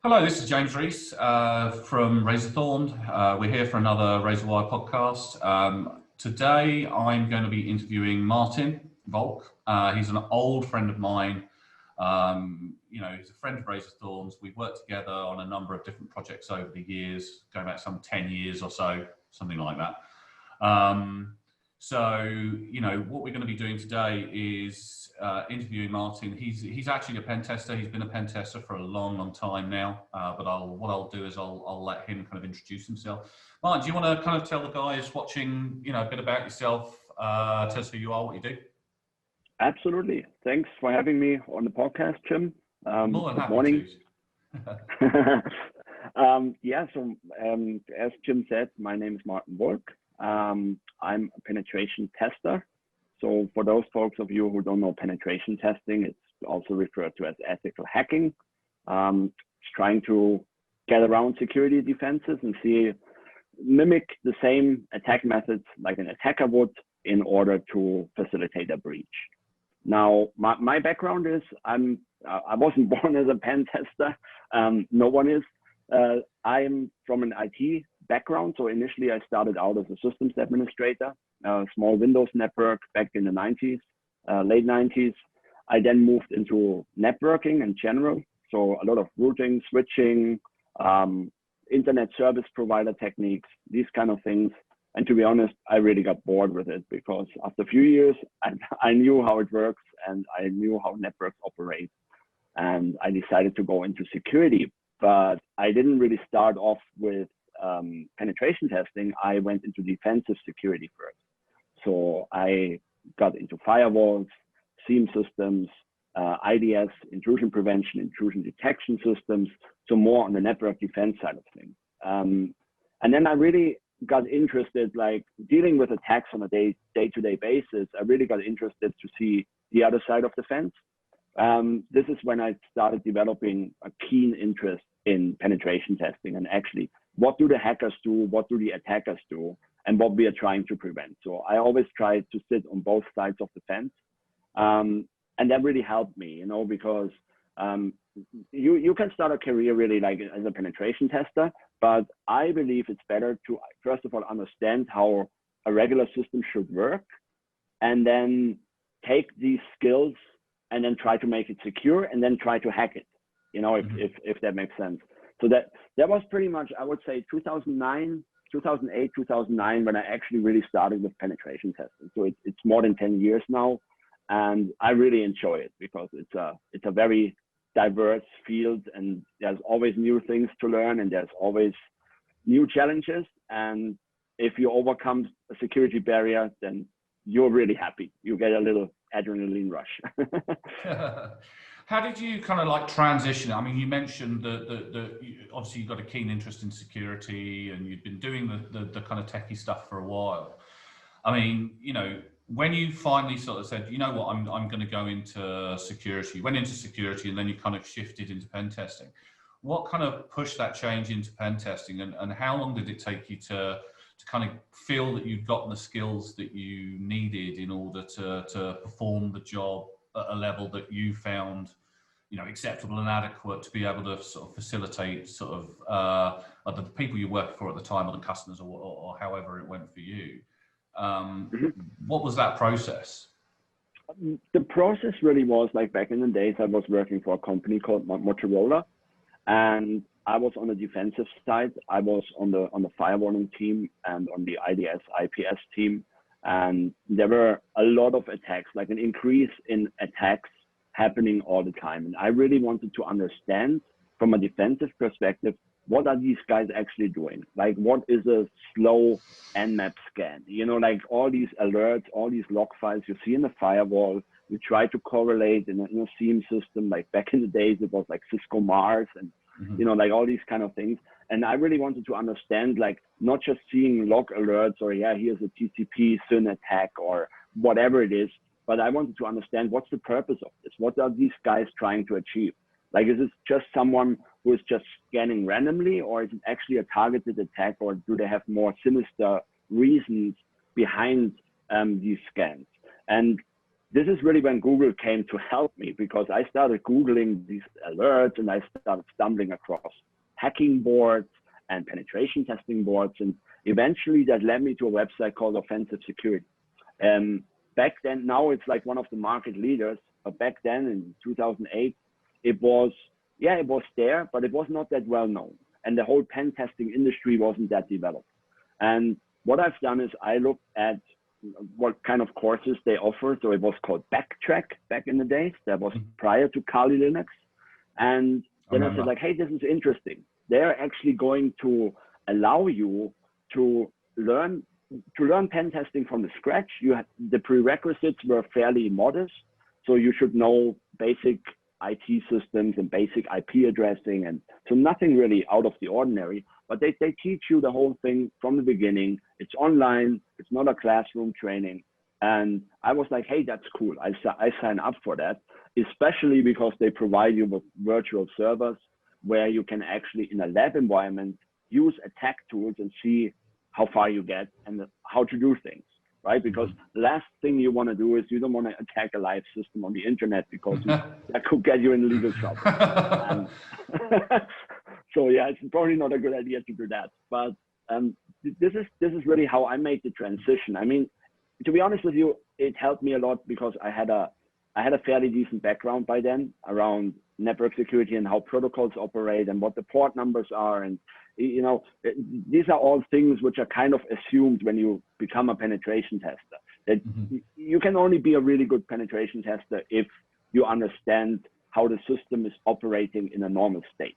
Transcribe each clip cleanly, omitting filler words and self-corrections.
Hello, this is James Rees from Razorthorn. We're here for another Razorwire podcast. Today I'm going to be interviewing Martin Voelk. He's an old friend of mine. He's a friend of Razorthorn's. We've worked together on a number of different projects over the years, going back some 10 years or so, something like that. What we're going to be doing today is interviewing Martin. He's actually a pen tester. He's been a pen tester for a long, long time now. But what I'll do is I'll let him kind of introduce himself. Martin, do you want to kind of tell the guys watching, a bit about yourself? Tell us who you are, what you do. Absolutely. Thanks for having me on the podcast, Jim. Good morning. As Jim said, my name is Martin Voelk. I'm a penetration tester. So for those folks of you who don't know penetration testing, it's also referred to as ethical hacking. It's trying to get around security defenses and mimic the same attack methods like an attacker would in order to facilitate a breach. Now, my background is I wasn't born as a pen tester. No one is. I'm from an IT background. So initially I started out as a systems administrator, a small Windows network back in the 90s, late 90s. I then moved into networking in general. So a lot of routing, switching, internet service provider techniques, these kind of things. And to be honest, I really got bored with it because after a few years, I knew how it works and I knew how networks operate. And I decided to go into security, but I didn't really start off with penetration testing. I went into defensive security first. So I got into firewalls, SIEM systems, IDS, intrusion prevention, intrusion detection systems, so more on the network defense side of things. And then I really got interested, like dealing with attacks on a day-to-day basis. I really got interested to see the other side of the fence. This is when I started developing a keen interest in penetration testing and actually what do the hackers do, what do the attackers do, and what we are trying to prevent. So I always try to sit on both sides of the fence. And that really helped me, because you can start a career really like as a penetration tester, but I believe it's better to, first of all, understand how a regular system should work, and then take these skills and then try to make it secure and then try to hack it, if that makes sense. So that was pretty much, I would say 2008, 2009, when I actually really started with penetration testing. So it's more than 10 years now. And I really enjoy it because it's a very diverse field and there's always new things to learn and there's always new challenges. And if you overcome a security barrier, then you're really happy. You get a little adrenaline rush. How did you kind of like transition? I mean, you mentioned that obviously you've got a keen interest in security and you've been doing the kind of techie stuff for a while. I mean, when you finally sort of said, you know what, I'm going to go into security, you went into security and then you kind of shifted into pen testing. What kind of pushed that change into pen testing and how long did it take you to kind of feel that you'd gotten the skills that you needed in order to perform the job at a level that you found, acceptable and adequate to be able to sort of facilitate sort of either the people you worked for at the time or the customers or however it went for you? What was that process? The process really was like back in the days, I was working for a company called Motorola, and I was on the defensive side. I was on the firewalling team and on the IDS, IPS team. And there were a lot of attacks, like an increase in attacks happening all the time. And I really wanted to understand from a defensive perspective, what are these guys actually doing? Like, what is a slow Nmap scan? Like all these alerts, all these log files you see in the firewall, you try to correlate in a SIEM system. Like back in the days, it was like Cisco Mars and, like all these kind of things. And I really wanted to understand, like, not just seeing log alerts or, here's a TCP SYN attack or whatever it is, but I wanted to understand what's the purpose of this? What are these guys trying to achieve? Like, is this just someone who is just scanning randomly, or is it actually a targeted attack, or do they have more sinister reasons behind these scans? And this is really when Google came to help me, because I started Googling these alerts and I started stumbling across hacking boards and penetration testing boards. And eventually that led me to a website called Offensive Security. Back then, now it's like one of the market leaders, but back then in 2008, it was there, but it was not that well known. And the whole pen testing industry wasn't that developed. And what I've done is I looked at what kind of courses they offer. So it was called Backtrack back in the days. That was prior to Kali Linux. And then I said like, hey, this is interesting. They're actually going to allow you to learn pen testing from the scratch. The prerequisites were fairly modest. So you should know basic IT systems and basic IP addressing. And so nothing really out of the ordinary, but they teach you the whole thing from the beginning. It's online, it's not a classroom training. And I was like, hey, that's cool. I sign up for that, especially because they provide you with virtual servers where you can actually, in a lab environment, use attack tools and see how far you get and how to do things, right? Because the last thing you want to do is you don't want to attack a live system on the internet, because that could get you in legal trouble. So yeah, it's probably not a good idea to do that. But this is really how I made the transition. I mean, to be honest with you, it helped me a lot because I had a fairly decent background by then around network security and how protocols operate and what the port numbers are. And, you know, these are all things which are kind of assumed when you become a penetration tester. That you can only be a really good penetration tester if you understand how the system is operating in a normal state.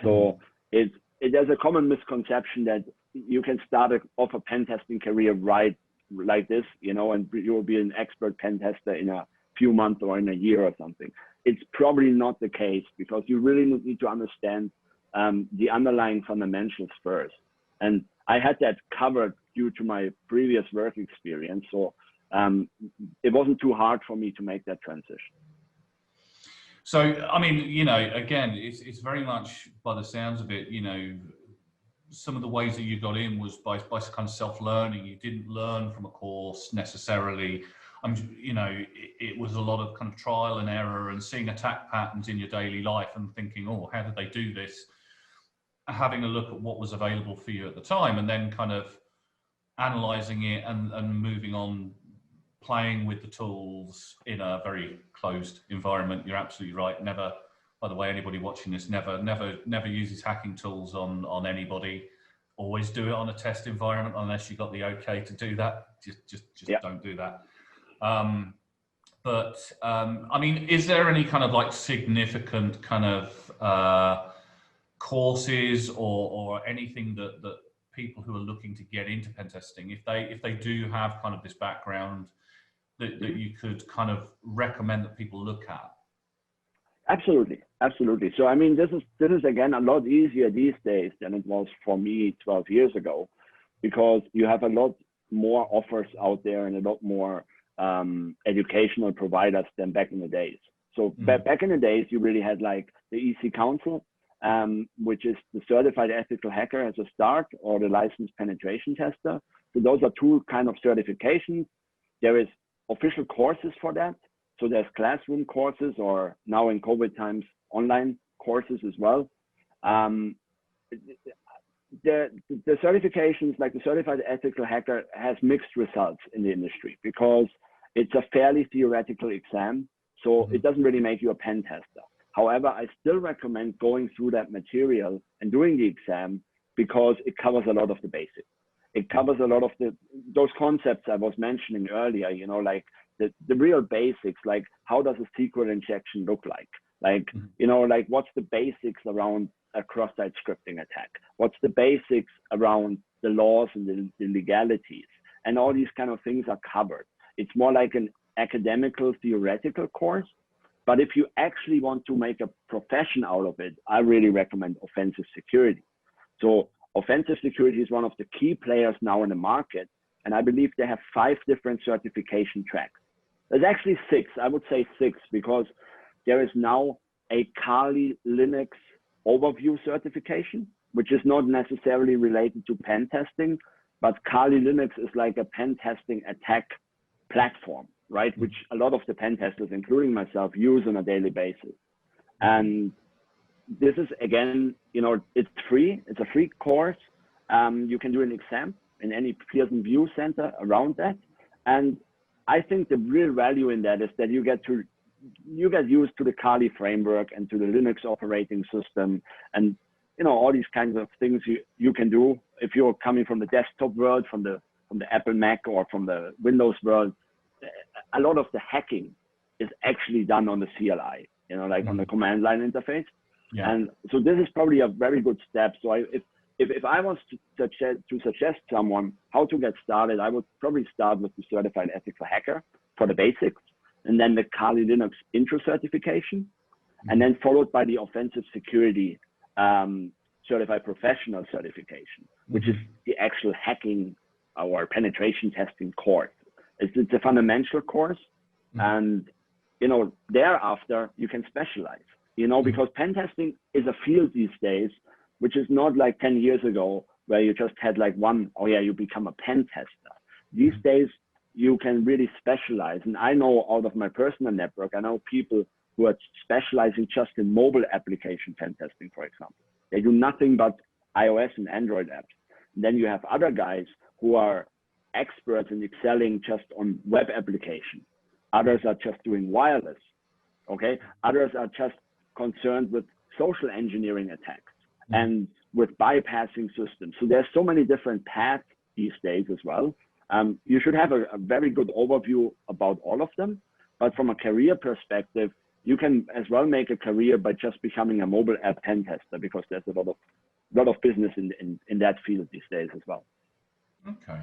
So there's a common misconception that you can start off a pen testing career right like this, you know, and you will be an expert pen tester in a few months or in a year or something. It's probably not the case, because you really need to understand the underlying fundamentals first. And I had that covered due to my previous work experience. So it wasn't too hard for me to make that transition. So, I mean, you know, again, it's very much, by the sounds of it, you know, some of the ways that you got in was by kind of self-learning. You didn't learn from a course necessarily. You know, it was a lot of kind of trial and error and seeing attack patterns in your daily life and thinking, oh, how did they do this? Having a look at what was available for you at the time, and then kind of analyzing it and moving on, playing with the tools in a very closed environment. You're absolutely right. Never, by the way, anybody watching this, never uses hacking tools on anybody. Always do it on a test environment unless you got the okay to do that. Just don't do that. I mean, is there any kind of like significant kind of courses or anything that people who are looking to get into pen testing, if they do have kind of this background, that you could kind of recommend that people look at? Absolutely. So I mean, this is again a lot easier these days than it was for me 12 years ago, because you have a lot more offers out there and a lot more educational providers than back in the days. So back in the days, you really had like the EC Council, which is the Certified Ethical Hacker as a start, or the Licensed Penetration Tester. So those are two kind of certifications. There is official courses for that. So there's classroom courses, or now in COVID times, online courses as well. The certifications, like the Certified Ethical Hacker, has mixed results in the industry because it's a fairly theoretical exam. So it doesn't really make you a pen tester. However, I still recommend going through that material and doing the exam, because it covers a lot of the basics. It covers a lot of those concepts I was mentioning earlier, you know, like the real basics, like how does a SQL injection look like? Like, you know, like what's the basics around a cross-site scripting attack? What's the basics around the laws and the legalities? And all these kind of things are covered. It's more like an academical, theoretical course. But if you actually want to make a profession out of it, I really recommend offensive security. So offensive security is one of the key players now in the market. And I believe they have 5 different certification tracks. There's actually 6, I would say 6, because there is now a Kali Linux overview certification, which is not necessarily related to pen testing, but Kali Linux is like a pen testing attack platform, right? Which a lot of the pen testers, including myself, use on a daily basis. And this is, again, you know, it's free. It's a free course. You can do an exam in any Pearson View Center around that. And I think the real value in that is that you get used to the Kali framework and to the Linux operating system, and you know, all these kinds of things you can do if you're coming from the desktop world, from the Apple Mac or from the Windows world. A lot of the hacking is actually done on the CLI, you know, like on the command line interface. Yeah. And so this is probably a very good step. So if I was to suggest someone how to get started, I would probably start with the Certified Ethical Hacker for the basics, and then the Kali Linux Intro certification, and then followed by the Offensive Security Certified Professional certification, which is the actual hacking or penetration testing course. It's a fundamental course, and you know, thereafter you can specialize. You know, because pen testing is a field these days, which is not like 10 years ago where you just had like one, oh yeah, you become a pen tester. These days, you can really specialize. And I know out of my personal network, I know people who are specializing just in mobile application pen testing, for example. They do nothing but iOS and Android apps. And then you have other guys who are experts in excelling just on web application. Others are just doing wireless, okay? Others are just concerned with social engineering attacks and with bypassing systems. So there's so many different paths these days as well. You should have a very good overview about all of them, but from a career perspective, you can as well make a career by just becoming a mobile app pen tester, because there's a lot of business in that field these days as well. Okay.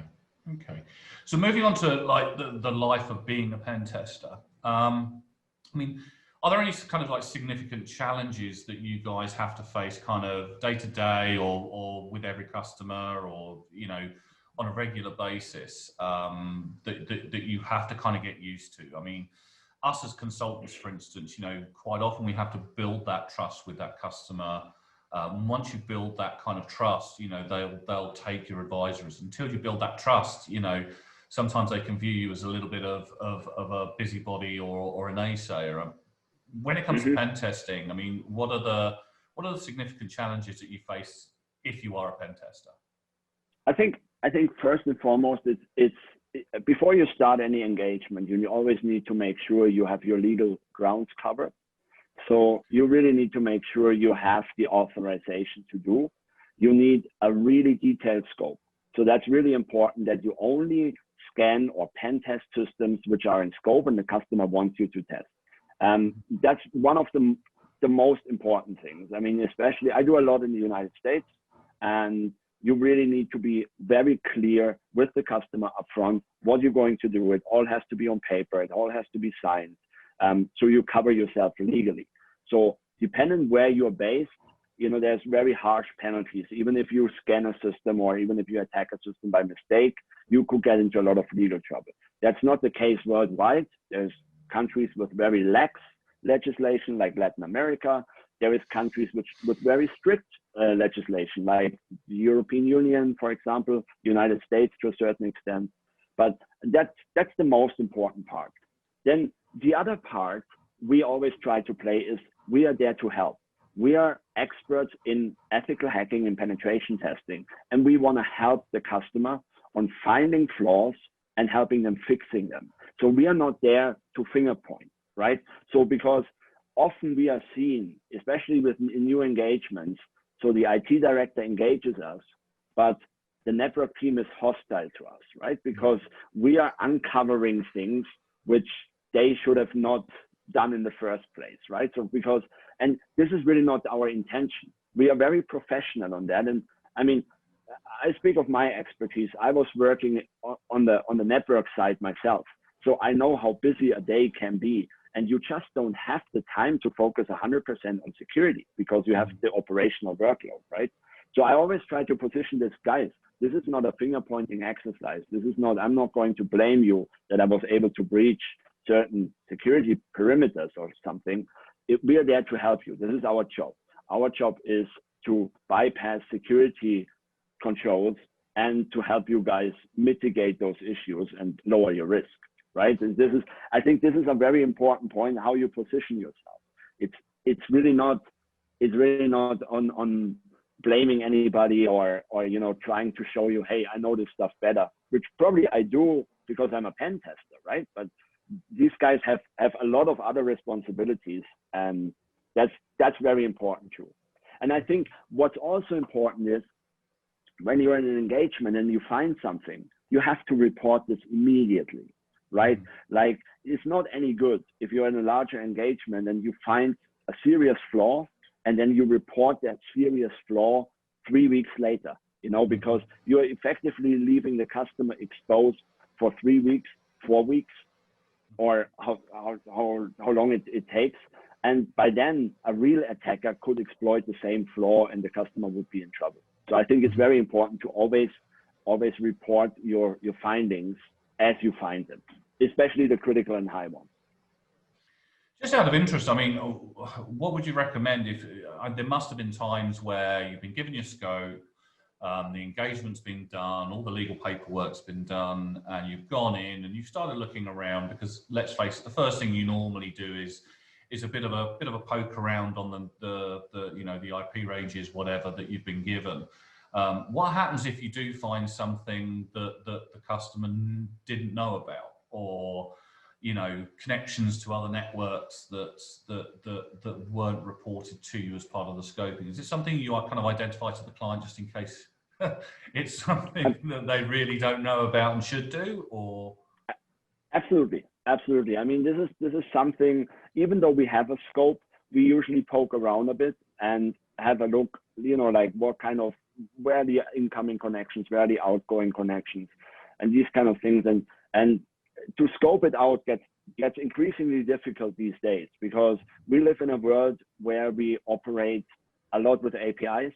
So moving on to like the life of being a pen tester. I mean, are there any kind of like significant challenges that you guys have to face kind of day to day or with every customer, or, you know, on a regular basis that you have to kind of get used to? I mean, us as consultants, for instance, you know, quite often we have to build that trust with that customer. Once you build that kind of trust, you know, they'll take your advisories. Until you build that trust, you know, sometimes they can view you as a little bit of a busybody or a naysayer. When it comes to pen testing, I mean, what are the significant challenges that you face if you are a pen tester? I think first and foremost, it's before you start any engagement, you always need to make sure you have your legal grounds covered. So you really need to make sure you have the authorization to do. You need a really detailed scope. So that's really important, that you only scan or pen test systems which are in scope and the customer wants you to test. That's one of the most important things. I mean, especially I do a lot in the United States, and you really need to be very clear with the customer upfront what you're going to do. It all has to be on paper. It all has to be signed. So you cover yourself legally. So depending where you're based, you know, there's very harsh penalties. Even if you scan a system or even if you attack a system by mistake, you could get into a lot of legal trouble. That's not the case worldwide. There's countries with very lax legislation like Latin America. There is countries with very strict legislation like the European Union, for example, United States to a certain extent. But that's the most important part. Then the other part we always try to play is we are there to help. We are experts in ethical hacking and penetration testing, and we want to help the customer on finding flaws and helping them fixing them. So we are not there to finger point, right? So because often we are seen, especially with new engagements, so the IT director engages us, but the network team is hostile to us, right? Because we are uncovering things which they should have not done in the first place, right? So because, and this is really not our intention. We are very professional on that. And I mean, I speak of my expertise. I was working on the network side myself. So I know how busy a day can be, and you just don't have the time to focus 100% on security because you have the operational workload, right? So I always try to position this, guys, this is not a finger pointing exercise. This is not, I'm not going to blame you that I was able to breach certain security perimeters or something. We are there to help you. This is our job. Our job is to bypass security controls and to help you guys mitigate those issues and lower your risk. right? And I think this is a very important point, how you position yourself. It's really not on blaming anybody or trying to show you, hey, I know this stuff better, which probably I do because I'm a pen tester, right? But these guys have a lot of other responsibilities, and that's very important too. And I think what's also important is when you're in an engagement and you find something, you have to report this immediately, right? Like, it's not any good if you're in a larger engagement and you find a serious flaw and then you report that serious flaw 3 weeks later, because you're effectively leaving the customer exposed for 3 weeks, 4 weeks, or how long it takes. And by then, a real attacker could exploit the same flaw and the customer would be in trouble. So I think it's very important to always report your findings as you find them, especially the critical and high ones. Just out of interest, I mean, what would you recommend if there must have been times where you've been given your scope, the engagement's been done, all the legal paperwork's been done, and you've gone in and you've started looking around, because let's face it, the first thing you normally do is a bit of a poke around on the IP ranges, whatever that you've been given. What happens if you do find something that the customer didn't know about, or connections to other networks that weren't reported to you as part of the scoping? Is it something you kind of identify to the client just in case it's something that they really don't know about and should do? Or absolutely. I mean, this is something, even though we have a scope, we usually poke around a bit and have a look, like where are the incoming connections, where are the outgoing connections, and these kind of things. And to scope it out gets increasingly difficult these days, because we live in a world where we operate a lot with APIs.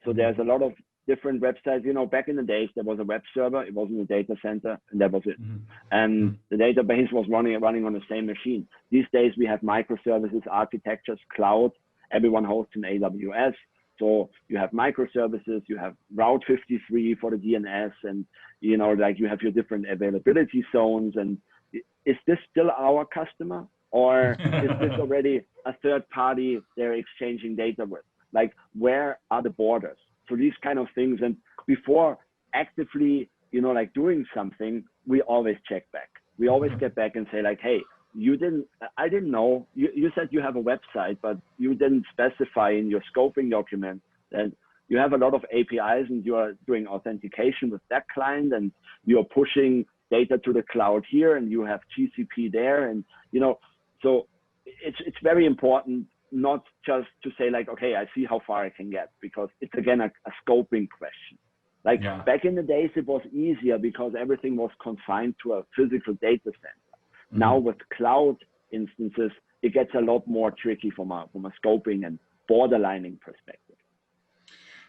So there's a lot of different websites. Back in the days, there was a web server, it wasn't a data center, and that was it. And the database was running on the same machine. These days, we have microservices, architectures, cloud, everyone hosts in AWS. So you have microservices, you have Route 53 for the DNS, and you have your different availability zones. And is this still our customer, or is this already a third party they're exchanging data with? Like, where are the borders? So these kind of things. And before actively, doing something, we always check back. We always get back and say, like, hey, I didn't know, you said you have a website, but you didn't specify in your scoping document that you have a lot of APIs and you are doing authentication with that client, and you're pushing data to the cloud here, and you have GCP there. And, so it's very important not just to say, like, okay, I see how far I can get, because it's, again, a scoping question. Like, back in the days, it was easier because everything was confined to a physical data center. Now with cloud instances, it gets a lot more tricky from a scoping and borderlining perspective.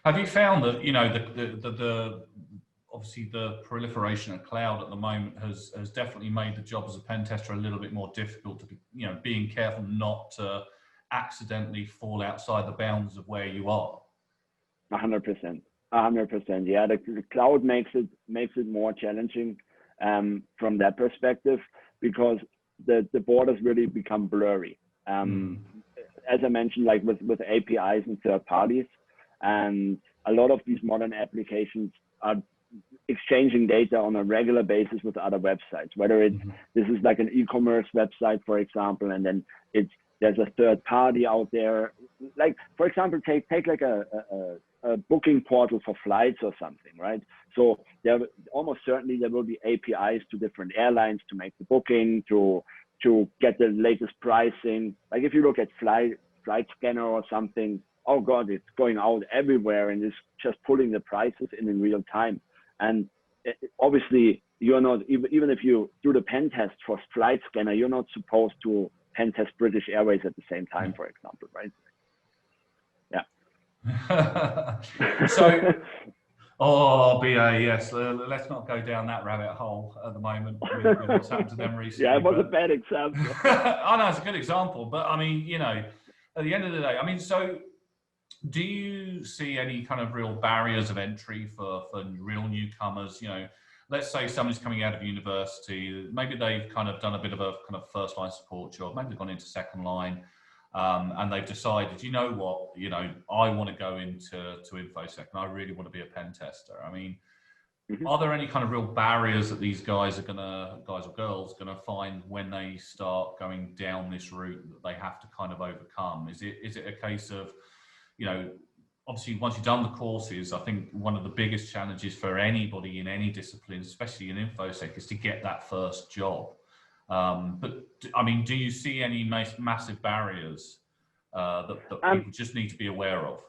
Have you found that, obviously the proliferation of cloud at the moment has definitely made the job as a pen tester a little bit more difficult to be, being careful not to accidentally fall outside the bounds of where you are? 100%. Yeah, the cloud makes it more challenging from that perspective, because the borders really become blurry. As I mentioned, like with APIs and third parties, and a lot of these modern applications are exchanging data on a regular basis with other websites, whether this is like an e-commerce website, for example, and then there's a third party out there. Like, for example, take like a booking portal for flights or something, right? So almost certainly there will be APIs to different airlines to make the booking, to get the latest pricing. Like, if you look at flight scanner or something, oh God, it's going out everywhere and it's just pulling the prices in real time. And obviously, you're not, even if you do the pen test for flight scanner, you're not supposed to pen test British Airways at the same time, for example, right? Yeah. So, BA, yes. Let's not go down that rabbit hole at the moment with what's happened to them recently. Yeah, it was a bad example. I know, it's a good example, but I mean, at the end of the day, I mean, so do you see any kind of real barriers of entry for real newcomers? let's say somebody's coming out of university, maybe they've kind of done a bit of a kind of first line support job, maybe they've gone into second line, and they've decided, you know what, I want to go into infosec and I really want to be a pen tester. I mean, are there any kind of real barriers that these guys or girls are gonna find when they start going down this route that they have to kind of overcome? Is it a case of, obviously once you've done the courses, I think one of the biggest challenges for anybody in any discipline, especially in infosec, is to get that first job. But I mean, do you see any massive barriers that people just need to be aware of?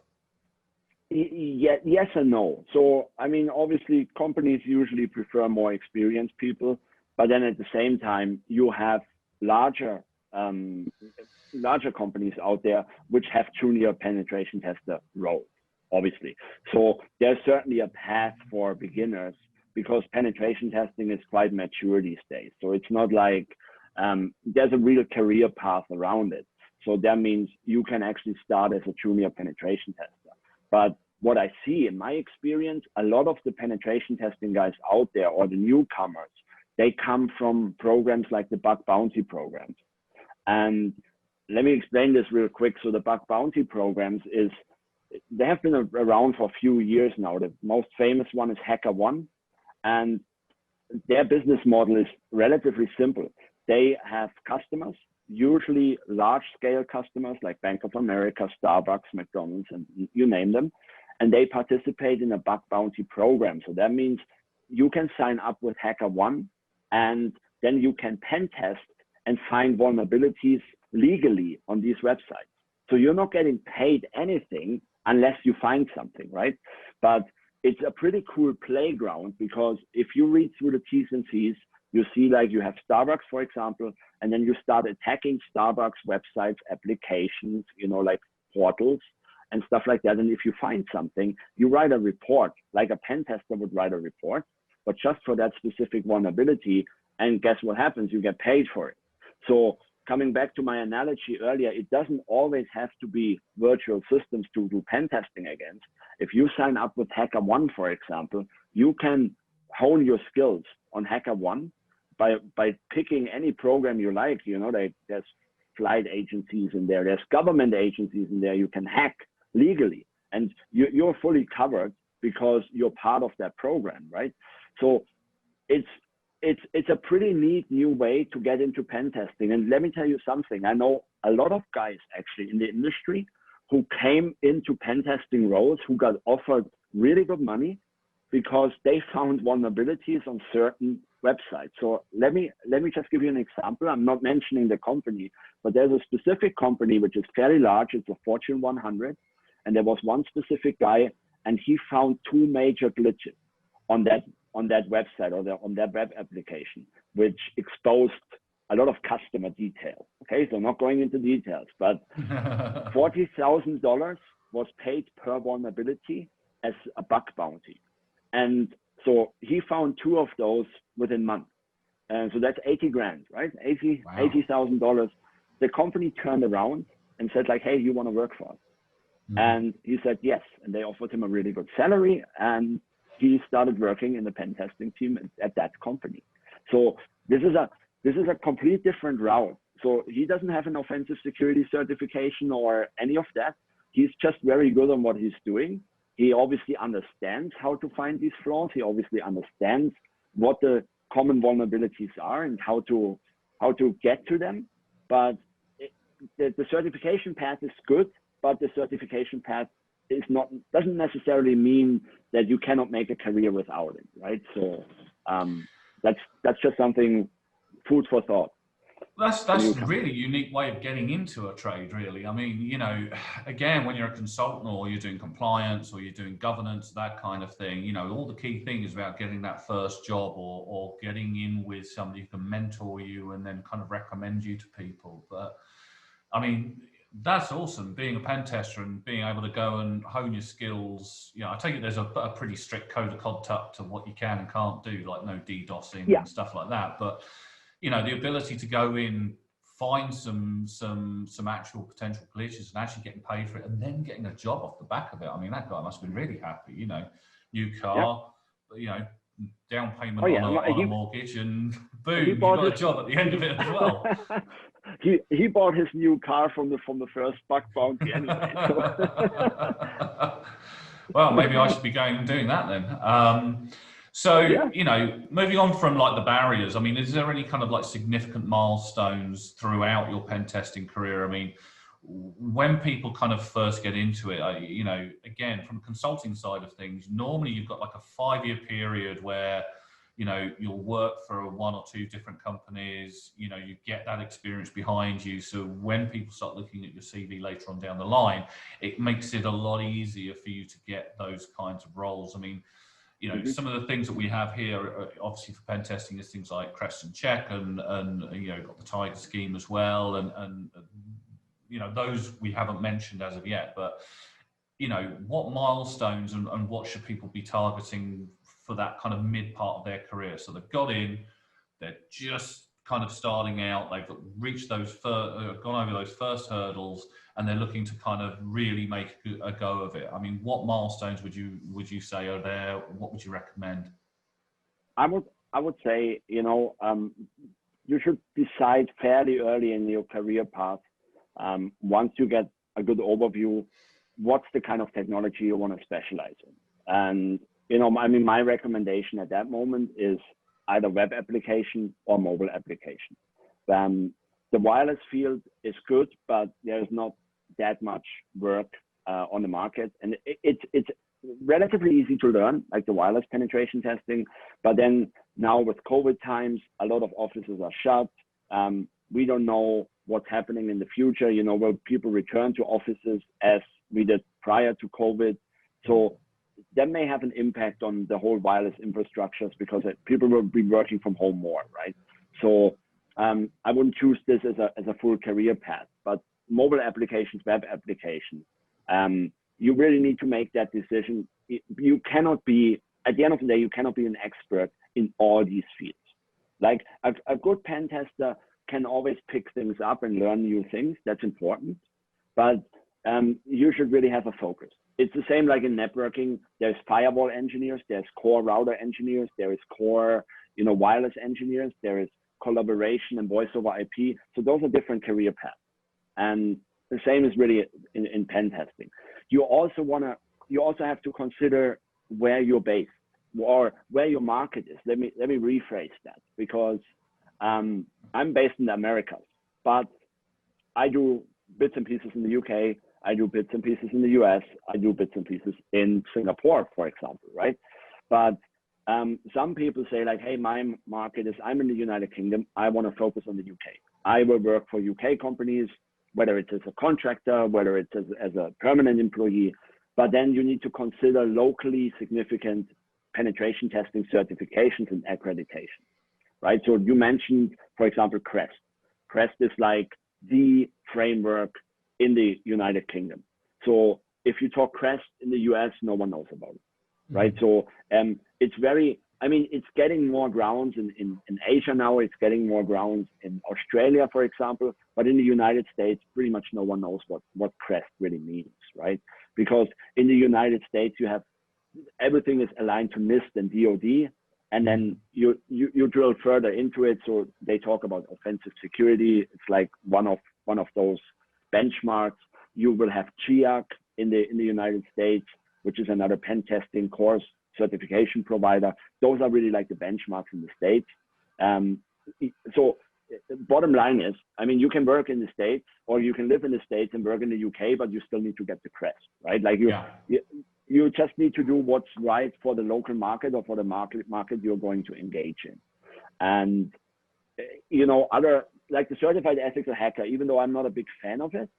Yes and no. So, I mean, obviously companies usually prefer more experienced people, but then at the same time, you have larger companies out there which have junior penetration tester roles, obviously. So there's certainly a path for beginners because penetration testing is quite mature these days. So it's not like there's a real career path around it. So that means you can actually start as a junior penetration tester. But what I see in my experience, a lot of the penetration testing guys out there or the newcomers, they come from programs like the bug bounty programs. And let me explain this real quick. So the bug bounty programs they have been around for a few years now. The most famous one is HackerOne, and their business model is relatively simple. They have customers, usually large scale customers like Bank of America, Starbucks, McDonald's, and you name them. And they participate in a bug bounty program. So that means you can sign up with HackerOne and then you can pen test and find vulnerabilities legally on these websites. So you're not getting paid anything unless you find something, right? But it's a pretty cool playground because if you read through the T's and C's, you see like you have Starbucks, for example, and then you start attacking Starbucks websites, applications, like portals and stuff like that. And if you find something, you write a report, like a pen tester would write a report, but just for that specific vulnerability. And guess what happens? You get paid for it. So coming back to my analogy earlier, it doesn't always have to be virtual systems to do pen testing against. If you sign up with HackerOne, for example, you can hone your skills on HackerOne by picking any program you like. There's flight agencies in there, there's government agencies in there you can hack legally, and you're fully covered because you're part of that program, right? So it's a pretty neat new way to get into pen testing. And let me tell you something, I know a lot of guys actually in the industry who came into pen testing roles who got offered really good money because they found vulnerabilities on certain websites. So let me just give you an example. I'm not mentioning the company, but there's a specific company which is fairly large. It's a Fortune 100. And there was one specific guy, and he found two major glitches on that website or on that web application, which exposed a lot of customer detail. Okay, so not going into details, but $40,000 was paid per vulnerability as a bug bounty. And so he found two of those within months. And so that's 80 grand, right? $80,000. The company turned around and said like, hey, you want to work for us? And he said yes. And they offered him a really good salary. And he started working in the pen testing team at that company. So this is a complete different route. So he doesn't have an offensive security certification or any of that. He's just very good on what he's doing. He obviously understands how to find these flaws. He obviously understands what the common vulnerabilities are and how to get to them. But the certification path is good, but the certification path doesn't necessarily mean that you cannot make a career without it, right? So that's just something, food for thought. That's a really unique way of getting into a trade, really. I mean, again, when you're a consultant or you're doing compliance or you're doing governance, that kind of thing, all the key thing is about getting that first job or getting in with somebody who can mentor you and then kind of recommend you to people. But I mean, that's awesome, being a pen tester and being able to go and hone your skills. I take it there's a pretty strict code of conduct to what you can and can't do, like no DDoSing and stuff like that. But the ability to go in, find some actual potential glitches and actually getting paid for it and then getting a job off the back of it. I mean, that guy must have been really happy, new car, down payment Oh yeah, on a mortgage, and boom, he you bought got a his, job at the end of it as well. he bought his new car from the first bug bounty anyway. So. Well, maybe I should be going and doing that then. So, Yeah. you know, moving on from like the barriers, I mean, is there any kind of like significant milestones throughout your pen testing career? I mean, when people kind of first get into it, you know, again, from the consulting side of things, normally you've got like a 5-year period where, you know, you'll work for 1 or 2 different companies, you know, you get that experience behind you. So when people start looking at your CV later on down the line, it makes it a lot easier for you to get those kinds of roles. I mean, you know, some of the things that we have here, obviously for pen testing, is things like Crest and Check, and you know, got the Tiger scheme as well, and you know, those we haven't mentioned as of yet. But you know, what milestones and what should people be targeting for that kind of mid part of their career? So they've got in, they're just kind of starting out, they've reached those gone over those first hurdles, and they're looking to kind of really make a go of it. I mean, what milestones would you say are there? What would you recommend? I would say, you know, you should decide fairly early in your career path. Once you get a good overview, what's the kind of technology you want to specialize in? And, you know, I mean, my recommendation at that moment is either web application or mobile application. The wireless field is good, but there's not that much work on the market. And it's relatively easy to learn, like the wireless penetration testing. But then now with COVID times, a lot of offices are shut. We don't know what's happening in the future. You know, will people return to offices as we did prior to COVID? So that may have an impact on the whole wireless infrastructures, because people will be working from home more, right? So I wouldn't choose this as a full career path, but mobile applications, web applications, you really need to make that decision. You cannot be, at the end of the day, you cannot be an expert in all these fields. Like a good pen tester can always pick things up and learn new things. That's important, but you should really have a focus. It's the same like in networking. There's firewall engineers, there's core router engineers, there is core, you know, wireless engineers, there is collaboration and voice over IP. So those are different career paths. And the same is really in pen testing. You also have to consider where you're based or where your market is. Let me rephrase that, because I'm based in the Americas, but I do bits and pieces in the UK. I do bits and pieces in the US. I do bits and pieces in Singapore, for example, right? But some people say like, hey, my market is, I'm in the United Kingdom. I want to focus on the UK. I will work for UK companies, whether it's as a contractor, whether it's as a permanent employee. But then you need to consider locally significant penetration testing certifications and accreditation, right? So you mentioned, for example, Crest. Crest is like the framework in the United Kingdom. So if you talk Crest in the US, no one knows about it, right? So it's very, I mean, it's getting more grounds in Asia now. It's getting more grounds in Australia, for example. But in the United States, pretty much no one knows what Crest really means, right? Because in the United States, you have, everything is aligned to NIST and DoD. And then you drill further into it. So they talk about offensive security. It's like one of those benchmarks. You will have GIAC in the United States, which is another pen testing course certification provider. Those are really like the benchmarks in the States. So the bottom line is, I mean, you can work in the States or you can live in the States and work in the UK, but you still need to get the Crest, right? Like you just need to do what's right for the local market or for the market you're going to engage in. And, you know, like the certified ethical hacker, even though I'm not a big fan of it,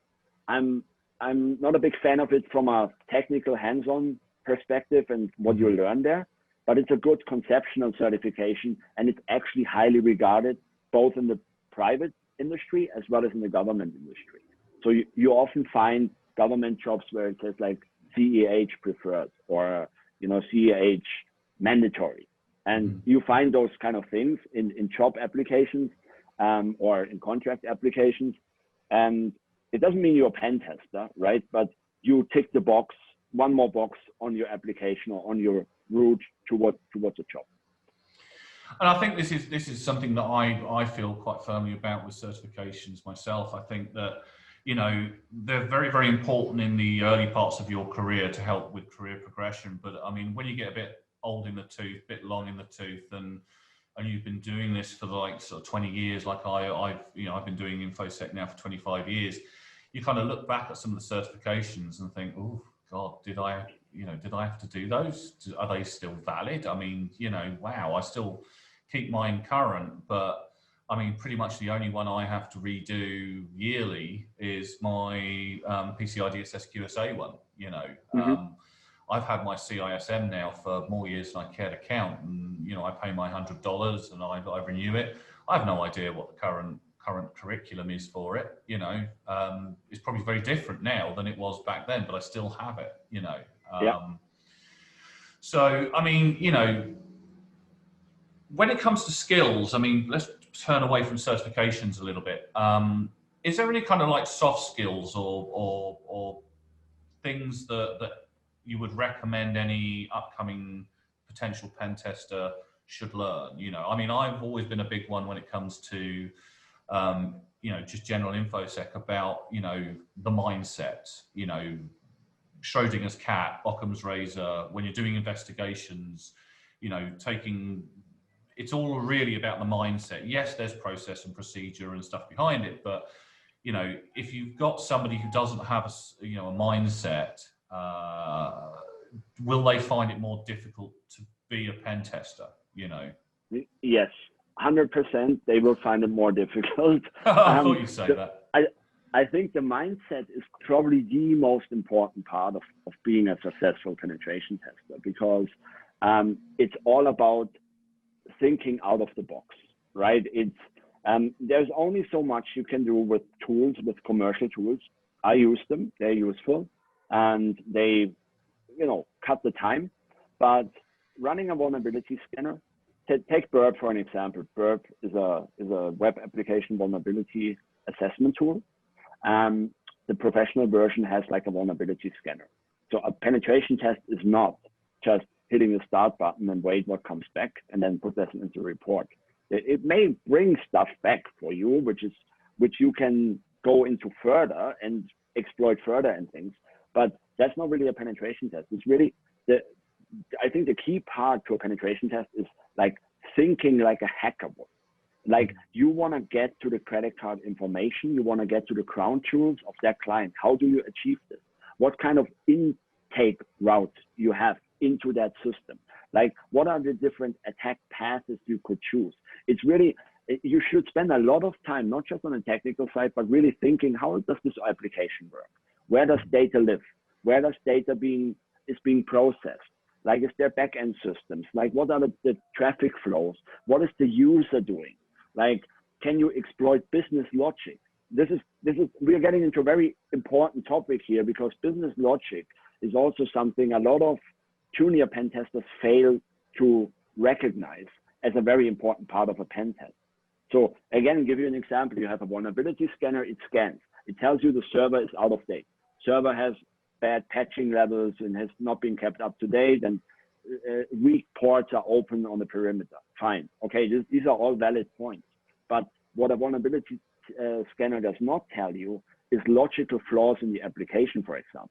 I'm not a big fan of it from a technical hands-on perspective and what you learn there, but it's a good conceptual certification, and it's actually highly regarded both in the private industry as well as in the government industry. So you often find government jobs where it says like CEH preferred or, you know, CEH mandatory. And you find those kind of things in job applications or in contract applications. And it doesn't mean you're a pen tester, right? But you tick the box, one more box on your application or on your route towards a job. And I think this is something that I feel quite firmly about with certifications myself. I think that, you know, they're very, very important in the early parts of your career to help with career progression. But I mean, when you get a bit old in the tooth, a bit long in the tooth, and you've been doing this for like sort of 20 years, like I've been doing infosec now for 25 years. You kind of look back at some of the certifications and think, oh God, did I have to do those? Are they still valid? I mean, you know, wow, I still keep mine current, but I mean, pretty much the only one I have to redo yearly is my PCI DSS QSA one. You know, I've had my CISM now for more years than I care to count, and you know, I pay my $100 and I renew it. I have no idea what the current curriculum is for it. You know, it's probably very different now than it was back then, but I still have it. You know, so I mean, you know, when it comes to skills, I mean, let's turn away from certifications a little bit. Is there any kind of like soft skills or things that you would recommend any upcoming potential pen tester should learn? You know, I mean, I've always been a big one when it comes to, you know, just general infosec about, you know, the mindset, you know, Schrodinger's cat, Occam's razor, when you're doing investigations, you know, it's all really about the mindset. Yes, there's process and procedure and stuff behind it, but you know, if you've got somebody who doesn't have a mindset, will they find it more difficult to be a pen tester? You know. Yes, 100%. They will find it more difficult. I thought you'd say that. I think the mindset is probably the most important part of being a successful penetration tester, because it's all about thinking out of the box, right? There's only so much you can do with tools, with commercial tools. I use them, they're useful, and they, you know, cut the time. But running a vulnerability scanner, take Burp for an example. Burp is a web application vulnerability assessment tool. The professional version has like a vulnerability scanner. So a penetration test is not just hitting the start button and wait what comes back and then put that into a report. It may bring stuff back for you, which you can go into further and exploit further and things, but that's not really a penetration test. It's really I think the key part to a penetration test is like thinking like a hacker would. Like, you want to get to the credit card information, you want to get to the crown jewels of that client. How do you achieve this? What kind of intake route you have into that system? Like, what are the different attack paths you could choose? It's really, you should spend a lot of time, not just on the technical side, but really thinking, how does this application work? Where does data live? Where does data is being processed? Like, is there back-end systems? Like, what are the traffic flows? What is the user doing? Like, can you exploit business logic? We're getting into a very important topic here, because business logic is also something a lot of junior pen testers fail to recognize as a very important part of a pen test. So again, give you an example. You have a vulnerability scanner, it scans. It tells you the server is out of date. Server has bad patching levels and has not been kept up to date, and weak ports are open on the perimeter. Fine. Okay, these are all valid points. But what a vulnerability scanner does not tell you is logical flaws in the application, for example.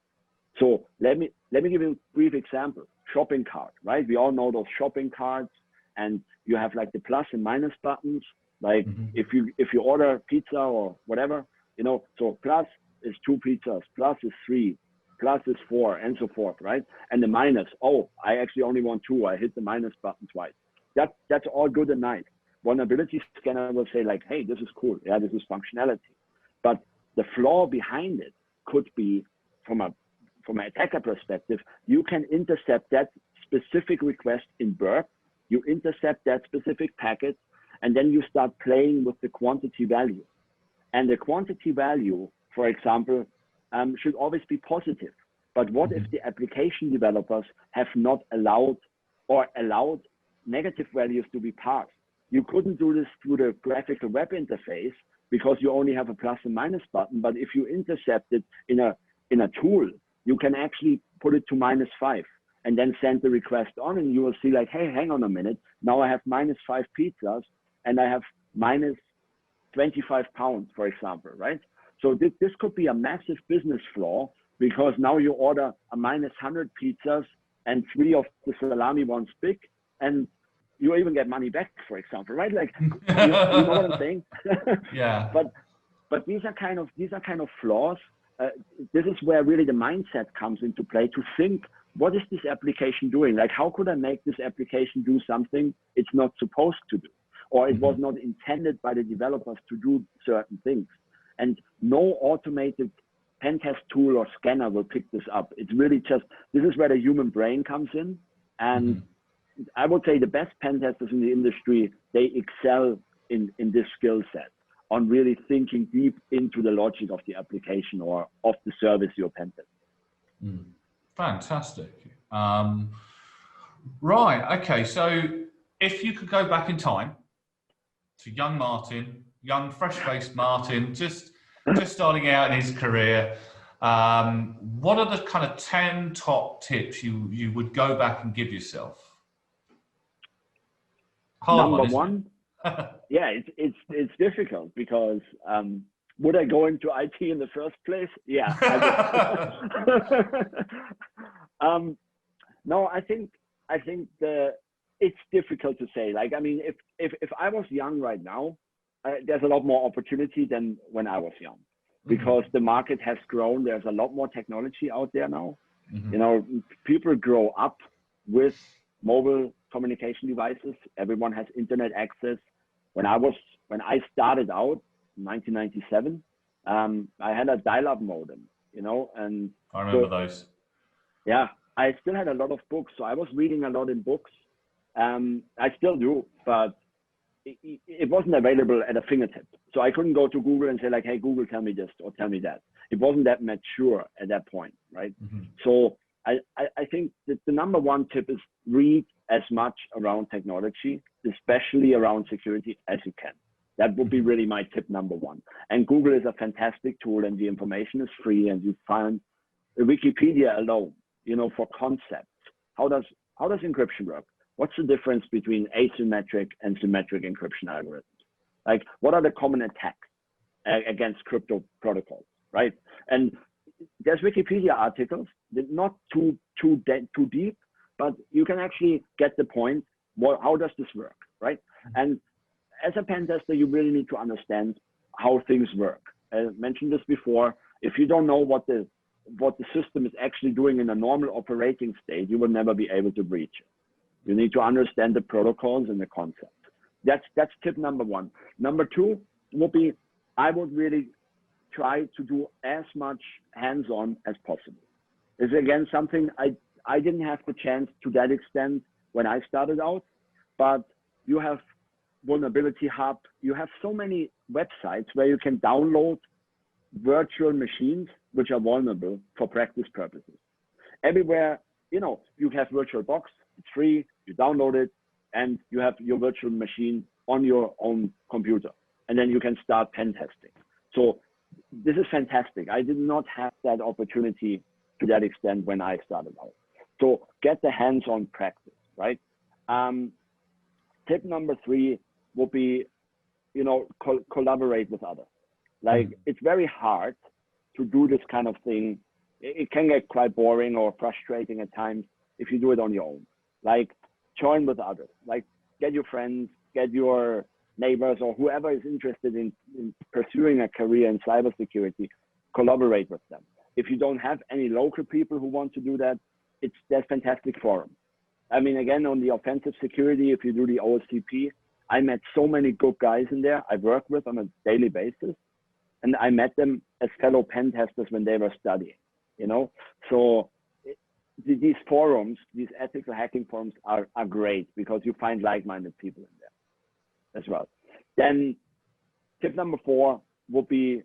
So let me give you a brief example. Shopping cart, right? We all know those shopping carts, and you have like the plus and minus buttons. Like, if you order pizza or whatever, you know, so plus is 2 pizzas, plus is 3, plus is 4, and so forth, right? And the minus, oh, I actually only want 2. I hit the minus button twice. That's all good and nice. Vulnerability scanner will say like, hey, this is cool. Yeah, this is functionality. But the flaw behind it could be, from an attacker perspective, you can intercept that specific request in Burp, you intercept that specific packet, and then you start playing with the quantity value. And the quantity value, for example, should always be positive. But what if the application developers have not allowed negative values to be parsed? You couldn't do this through the graphical web interface because you only have a plus and minus button. But if you intercept it in a tool, you can actually put it to -5. and then send the request on, and you will see like, hey, hang on a minute. Now I have -5 pizzas and I have -25 pounds, for example, right? So this could be a massive business flaw, because now you order a -100 pizzas and 3 of the salami ones big, and you even get money back, for example, right? Like, you know what I'm saying? Yeah. But these are kind of flaws. This is where really the mindset comes into play, to think, what is this application doing? Like, how could I make this application do something it's not supposed to do? Or it was not intended by the developers to do certain things. And no automated pen test tool or scanner will pick this up. It's really just, this is where the human brain comes in. And I would say the best pen testers in the industry, they excel in this skill set, on really thinking deep into the logic of the application or of the service you're pen testing. Fantastic. Right, okay, so if you could go back in time to young Martin, young fresh-faced Martin, just starting out in his career, what are the kind of 10 top tips you would go back and give yourself? Number one, yeah, it's difficult, because would I go into IT in the first place? Yeah. No, I think it's difficult to say. Like, I mean, if I was young right now, there's a lot more opportunity than when I was young, because the market has grown. There's a lot more technology out there now. You know, people grow up with mobile communication devices. Everyone has internet access. When I started out in 1997, I had a dial-up modem, you know, and I remember those. Yeah, I still had a lot of books, so I was reading a lot in books. I still do, but it wasn't available at a fingertip. So I couldn't go to Google and say like, hey, Google, tell me this or tell me that. It wasn't that mature at that point, right? So I think that the number one tip is read as much around technology, especially around security, as you can. That would be really my tip number one. And Google is a fantastic tool, and the information is free, and you find Wikipedia alone, you know, for concepts. How does encryption work? What's the difference between asymmetric and symmetric encryption algorithms? Like, what are the common attacks against crypto protocols, right? And there's Wikipedia articles, not too deep, but you can actually get the point. How does this work, right? And as a pen tester, you really need to understand how things work. I mentioned this before. If you don't know what the system is actually doing in a normal operating state, you will never be able to breach it. You need to understand the protocols and the concept. That's tip number one. Number two would be, I would really try to do as much hands-on as possible. It's again something I didn't have the chance to that extent when I started out, but you have Vulnerability Hub. You have so many websites where you can download virtual machines which are vulnerable for practice purposes. Everywhere, you know, you have VirtualBox, it's free, you download it, and you have your virtual machine on your own computer. And then you can start pen testing. So this is fantastic. I did not have that opportunity to that extent when I started out. So get the hands-on practice, right? Tip number three would be, you know, collaborate with others. Like, it's very hard to do this kind of thing. It can get quite boring or frustrating at times if you do it on your own. Like, join with others. Like, get your friends, get your neighbors, or whoever is interested in pursuing a career in cybersecurity, collaborate with them. If you don't have any local people who want to do that, there's fantastic forums. I mean, again, on the offensive security, if you do the OSCP, I met so many good guys in there I work with on a daily basis. And I met them as fellow pen testers when they were studying, you know? So these forums, these ethical hacking forums are great, because you find like-minded people in there as well. Then tip number four would be,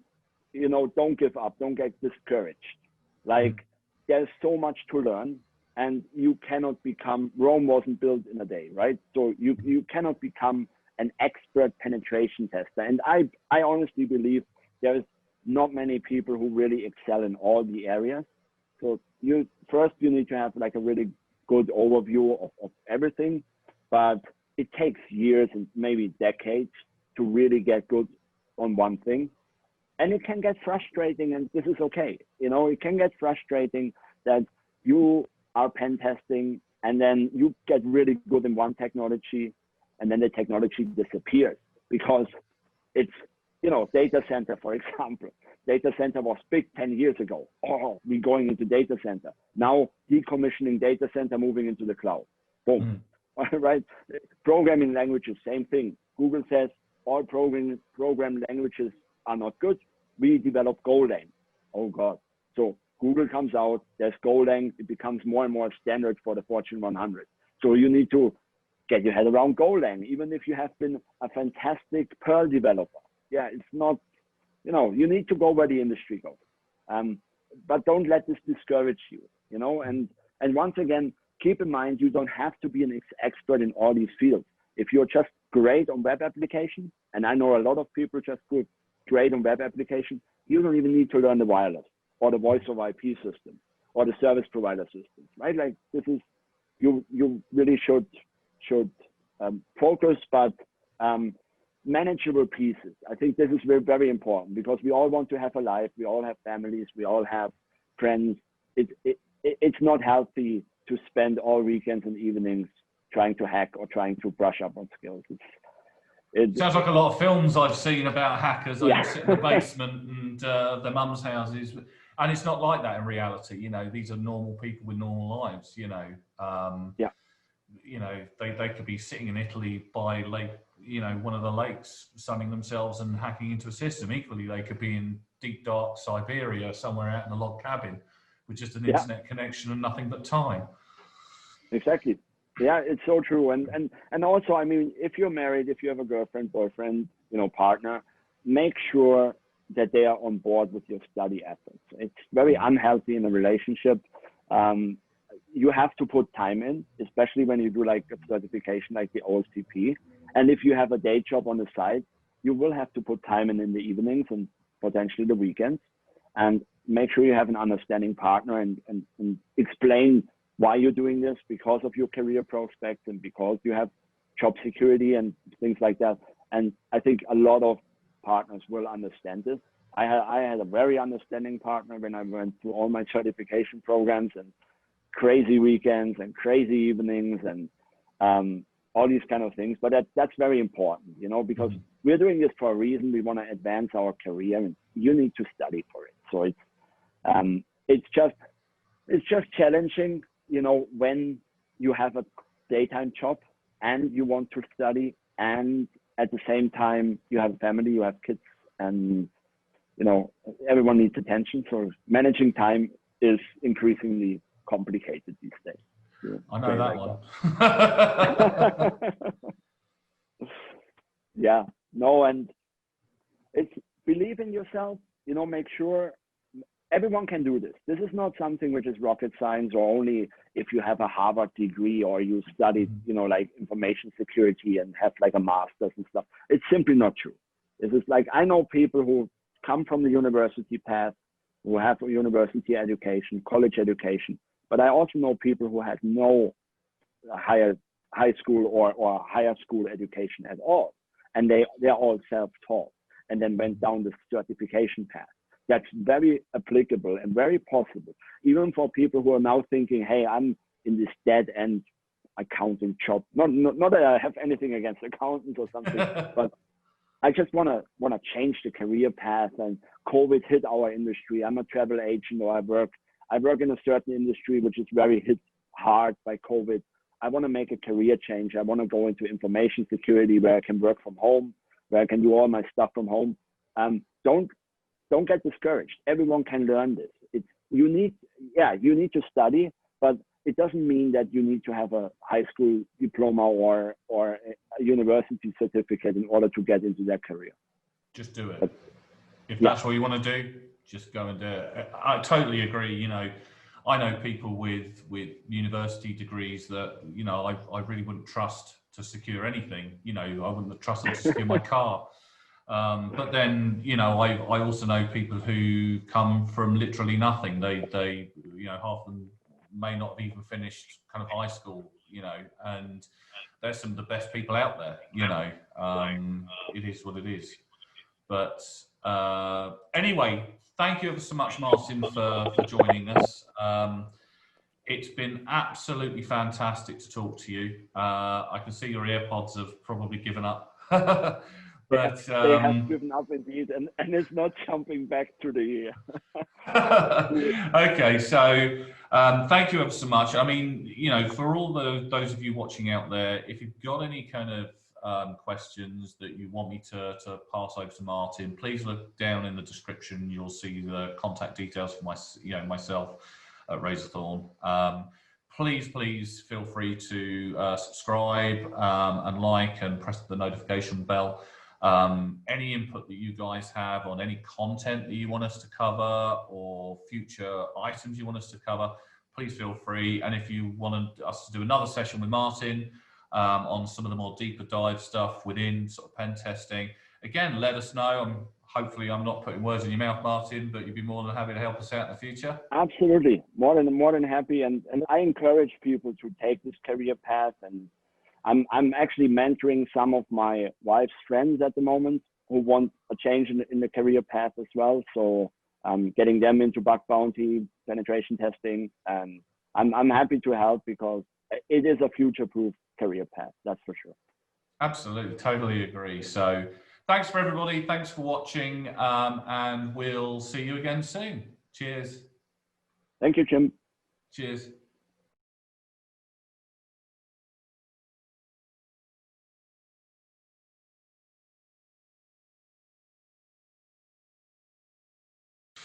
you know, don't give up, don't get discouraged. Like, there's so much to learn, and you cannot become, Rome wasn't built in a day, right? So you cannot become an expert penetration tester. And I honestly believe there's not many people who really excel in all the areas. So you need to have like a really good overview of everything, but it takes years and maybe decades to really get good on one thing. And it can get frustrating, and this is okay. You know, it can get frustrating that you are pen testing and then you get really good in one technology and then the technology disappears because it's, you know, data center, for example. Data center was big 10 years ago. Oh, we're going into data center. Now decommissioning data center, moving into the cloud. Boom. All right. Programming languages, same thing. Google says all program languages are not good. We develop Golang. Oh God. So Google comes out, there's Golang, it becomes more and more standard for the Fortune 100. So you need to get your head around Golang, even if you have been a fantastic Perl developer. Yeah, it's not, you know, you need to go where the industry goes. But don't let this discourage you, you know, and once again, keep in mind, you don't have to be an expert in all these fields. If you're just great on web application, and I know a lot of people just great on web application, you don't even need to learn the wireless or the voice over IP system or the service provider systems, right? Like this is, you really should focus, but manageable pieces. I think this is very, very important because we all want to have a life. We all have families. We all have friends. It's not healthy to spend all weekends and evenings trying to hack or trying to brush up on skills. It sounds like a lot of films I've seen about hackers. I Yeah. sit in the basement and their mum's houses, and it's not like that in reality. You know, these are normal people with normal lives. You know, Yeah. You know, they could be sitting in Italy by lake, you know, one of the lakes, sunning themselves and hacking into a system. Equally, they could be in deep dark Siberia, somewhere out in a log cabin, with just an internet connection and nothing but time. Exactly. Yeah, it's so true. And also, I mean, if you're married, if you have a girlfriend, boyfriend, you know, partner, make sure that they are on board with your study efforts. It's very unhealthy in a relationship. You have to put time in, especially when you do like a certification like the OSCP. And if you have a day job on the side, you will have to put time in the evenings and potentially the weekends, and make sure you have an understanding partner and explain why you're doing this, because of your career prospects and because you have job security and things like that. And I think a lot of partners will understand this. I had a very understanding partner when I went through all my certification programs and crazy weekends and crazy evenings and all these kind of things. But that's very important, you know, because we're doing this for a reason. We want to advance our career, and you need to study for it. So it's just challenging, you know, when you have a daytime job and you want to study, and at the same time you have a family, you have kids, and you know, everyone needs attention. So managing time is increasingly complicated these days. Yeah, I know that one. Yeah, no, and it's believe in yourself, you know, make sure everyone can do this. This is not something which is rocket science, or only if you have a Harvard degree or you studied, you know, like information security and have like a master's and stuff. It's simply not true. This is like, I know people who come from the university path, who have a university education, college education, but I also know people who had no high school or higher school education at all. And they're all self-taught and then went down the certification path. That's very applicable and very possible, even for people who are now thinking, hey, I'm in this dead-end accounting job. Not that I have anything against accountants or something, but I just want to change the career path. And COVID hit our industry. I'm a travel agent, or I work in a certain industry which is very hit hard by COVID. I want to make a career change. I want to go into information security, where I can work from home, where I can do all my stuff from home. Don't get discouraged. Everyone can learn this. You need to study, but it doesn't mean that you need to have a high school diploma or a university certificate in order to get into that career. Just do it. If that's what you want to do, just go and do it. I totally agree. You know, I know people with university degrees that, you know, I really wouldn't trust to secure anything. You know, I wouldn't trust them to secure my car. But then, you know, I also know people who come from literally nothing. They you know, half of them may not have even finished kind of high school, you know, and they're some of the best people out there, you know. It is what it is. But anyway, thank you ever so much, Martin, for joining us. It's been absolutely fantastic to talk to you. I can see your earpods have probably given up. But they have given up indeed, and it's not jumping back to the ear. Okay, so thank you ever so much. I mean, you know, for all those of you watching out there, if you've got any kind of questions that you want me to pass over to Martin, please look down in the description. You'll see the contact details for myself at Razorthorn. Please feel free to subscribe and like and press the notification bell. Any input that you guys have on any content that you want us to cover or future items you want us to cover, please feel free. And if you want us to do another session with Martin on some of the more deeper dive stuff within sort of pen testing, again, let us know. Hopefully I'm not putting words in your mouth, Martin, but you'd be more than happy to help us out in the future. Absolutely, more than happy, and I encourage people to take this career path. And I'm actually mentoring some of my wife's friends at the moment who want a change in the career path as well. So getting them into bug bounty, penetration testing, and I'm happy to help because it is a future-proof career path, that's for sure. Absolutely, totally agree. So thanks for everybody. Thanks for watching, and we'll see you again soon. Cheers. Thank you, Jim. Cheers.